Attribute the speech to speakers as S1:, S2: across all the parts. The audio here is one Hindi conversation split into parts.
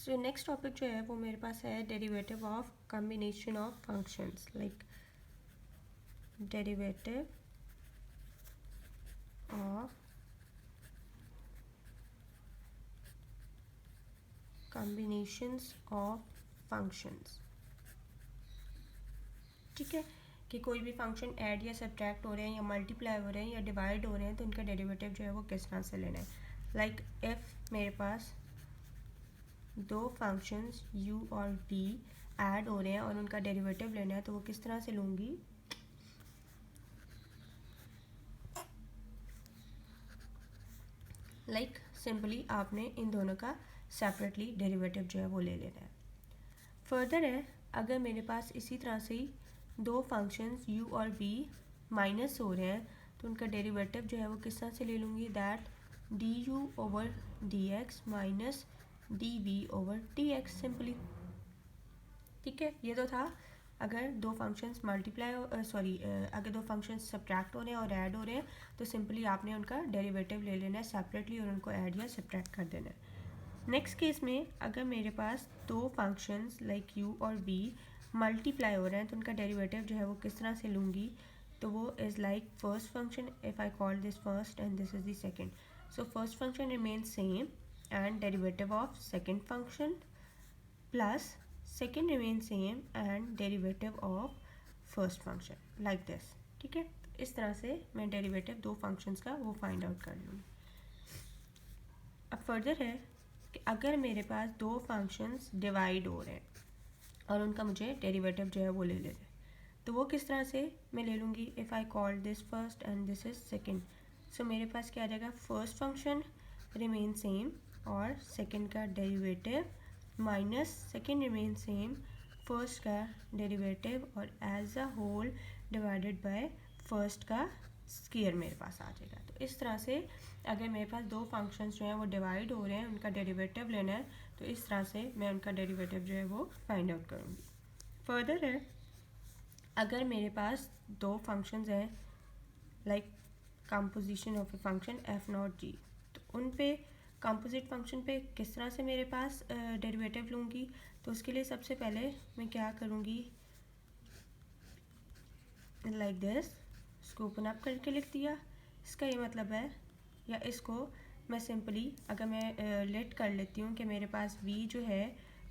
S1: सो नेक्स्ट टॉपिक जो है वो मेरे पास है derivative of combination of functions, like derivative of combinations of functions. ठीक है, कि कोई भी फंक्शन ऐड या सब्ट्रैक्ट हो रहे हैं या मल्टीप्लाई हो रहे हैं या डिवाइड हो रहे हैं तो उनका डेरिवेटिव जो है वो किस तरह से लेना है। लाइक इफ़ मेरे पास दो फंक्शंस u और v ऐड हो रहे हैं और उनका डेरिवेटिव लेना है तो वो किस तरह से लूँगी। लाइक सिंपली आपने इन दोनों का सेपरेटली डेरिवेटिव जो है वो ले लेना है। फर्दर है, अगर मेरे पास इसी तरह से ही दो फंक्शंस u और v माइनस हो रहे हैं तो उनका डेरिवेटिव जो है वो किस तरह से ले लूँगी, that du over dx minus dv over dx simply. ठीक है, ये तो था अगर दो फंक्शंस मल्टीप्लाई अगर दो फंक्शंस सब्ट्रैक्ट हो रहे हैं और ऐड हो रहे हैं तो सिंपली आपने उनका डेरिवेटिव ले लेना है सेपरेटली और उनको ऐड या सब्ट्रैक्ट कर देना है। नेक्स्ट केस में अगर मेरे पास दो फंक्शंस लाइक u और v मल्टीप्लाई हो रहे हैं तो उनका डेरिवेटिव जो है वो किस तरह से लूँगी, तो वो is like first function if I call this first and this is the second, so first function remains same and derivative of second function plus second remains same and derivative of first function like this। ठीक है, इस तरह से मैं डेरिवेटिव दो फंक्शंस का वो फाइंड आउट कर लूँगी। अब फर्दर है कि अगर मेरे पास दो फंक्शंस डिवाइड हो रहे हैं और उनका मुझे डेरिवेटिव जो है वो ले लेना है तो वो किस तरह से मैं ले लूँगी। If I call this first and this is second, so मेरे पास क्या आ जाएगा, फर्स्ट फंक्शन रिमेन सेम और सेकेंड का derivative minus second remain same first का डेरिवेटिव और as a whole divided by first का स्क्वायर मेरे पास आ जाएगा। तो इस तरह से अगर मेरे पास दो फंक्शंस जो हैं वो डिवाइड हो रहे हैं उनका डेरिवेटिव लेना है तो इस तरह से मैं उनका डेरिवेटिव जो है वो फाइंड आउट करूँगी। फर्दर है, अगर मेरे पास दो फंक्शंस हैं like composition of a function f not g, तो उन पे कंपोजिट फंक्शन पे किस तरह से मेरे पास डेरिवेटिव लूँगी, तो उसके लिए सबसे पहले मैं क्या करूँगी, लाइक दिस, इसको ओपन अप करके लिख दिया। इसका ये मतलब है, या इसको मैं सिंपली अगर मैं लेट कर लेती हूँ कि मेरे पास v जो है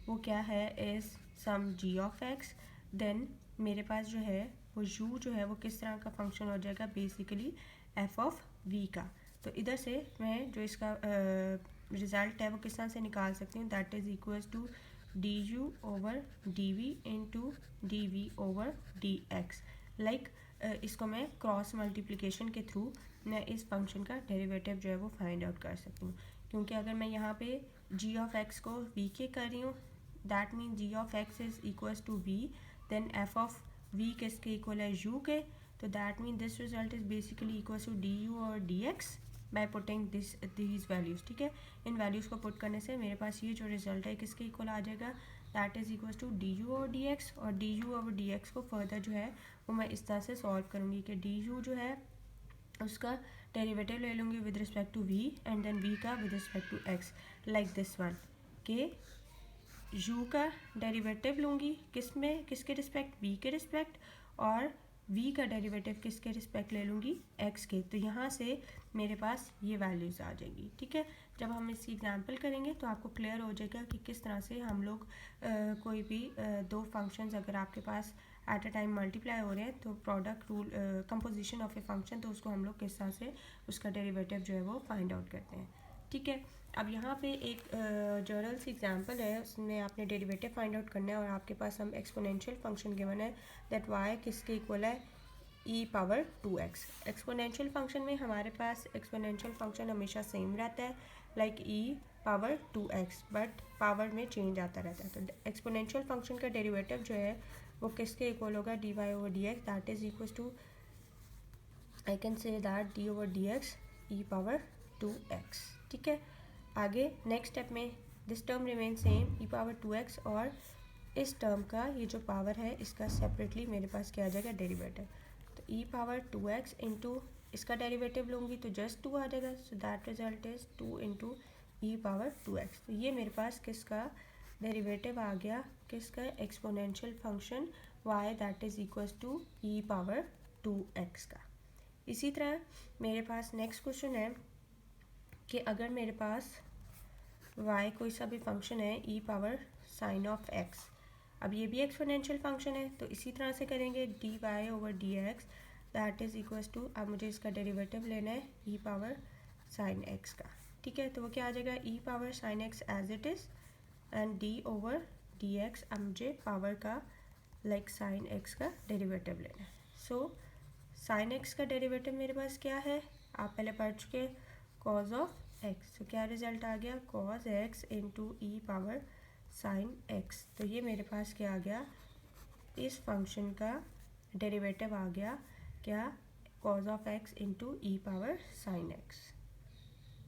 S1: वो क्या है, is sum g of x, then मेरे पास जो है वो u जो है वो किस तरह का फंक्शन हो जाएगा, बेसिकली f ऑफ v का। तो इधर से मैं जो इसका रिज़ल्ट है वो किस तरह से निकाल सकती हूँ, that is equals to D U over D V into D V over D X. Like इसको मैं क्रॉस मल्टीप्लिकेशन के थ्रू मैं इस फंक्शन का डेरिवेटिव जो है वो फाइंड आउट कर सकती हूँ, क्योंकि अगर मैं यहाँ पे g ऑफ x को v के कर रही हूँ, that mean g of x is equals to v, then f of v किसके इक्वल है, u के, तो that mean this result is basically equals to D you और D x by putting these values. ठीक है, इन वैल्यूज़ को पुट करने से मेरे पास ये जो रिजल्ट है किसके इक्वल आ जाएगा, that is equals to D you और डी एक्स। और डी यू और डी एक्स को फर्दर जो है वो मैं इस तरह से सॉल्व करूँगी कि डी यू जो है उसका डेरिवेटिव ले लूँगी with respect to v and then v का with respect to x, like this one, के u का डेरिवेटिव लूँगी किस में, किसके रिस्पेक्ट, v के रिस्पेक्ट, और v का डेरिवेटिव किसके रिस्पेक्ट ले लूँगी, x के। तो यहाँ से मेरे पास ये वैल्यूज़ आ जाएंगी। ठीक है, जब हम इसकी एग्जांपल करेंगे तो आपको क्लियर हो जाएगा कि किस तरह से हम लोग कोई भी दो फंक्शंस अगर आपके पास एट अ टाइम मल्टीप्लाई हो रहे हैं तो product rule composition of a function, तो उसको हम लोग किस तरह से उसका डेरिवेटिव जो है वो फाइंड आउट करते हैं। ठीक है, अब यहाँ पे एक जनरल सी एग्जांपल है, उसमें आपने डेरिवेटिव फाइंड आउट करना है और आपके पास हम एक्सपोनेंशियल फंक्शन गिवन है दैट y किसके इक्वल है, e power 2x। Exponential function में हमारे पास एक्सपोनेंशियल फंक्शन हमेशा सेम रहता है like e power 2x, but power में चेंज आता रहता है। तो एक्सपोनेंशियल फंक्शन का डेरिवेटिव जो है वो किसके इक्वल होगा, dy over dx, that is equal to, I can say that d over dx e power 2x। ठीक है, आगे नेक्स्ट स्टेप में this term remain same e power 2x, और इस टर्म का ये जो पावर है इसका सेपरेटली मेरे पास क्या आ जाएगा, डेरिवेटिव। तो e पावर 2x इंटू इसका डेरिवेटिव लूँगी तो जस्ट 2 आ जाएगा, so that result is 2 into E power 2x। तो ये मेरे पास किसका डेरिवेटिव आ गया किसका, exponential function y that is equals to e power 2x का। इसी तरह मेरे पास नेक्स्ट क्वेश्चन है कि अगर मेरे पास y कोई सा भी फंक्शन है e power sign of x, अब ये भी एक्सपोनेंशियल फंक्शन है तो इसी तरह से करेंगे dy over dx that is equals to, अब मुझे इसका डेरिवेटिव लेना है e पावर साइन x का, ठीक है। तो वो क्या आ जाएगा, e power sine x as it is and d over dx, अब मुझे पावर का लाइक साइन x का डेरिवेटिव लेना है। सो साइन x का डेरिवेटिव मेरे पास क्या है, आप पहले पढ़ चुके कॉज ऑफ x, तो क्या रिजल्ट आ गया, कॉज x इंटू ई पावर साइन x। तो ये मेरे पास क्या आ गया, इस फंक्शन का डेरिवेटिव आ गया क्या, cause of x into E power sine x।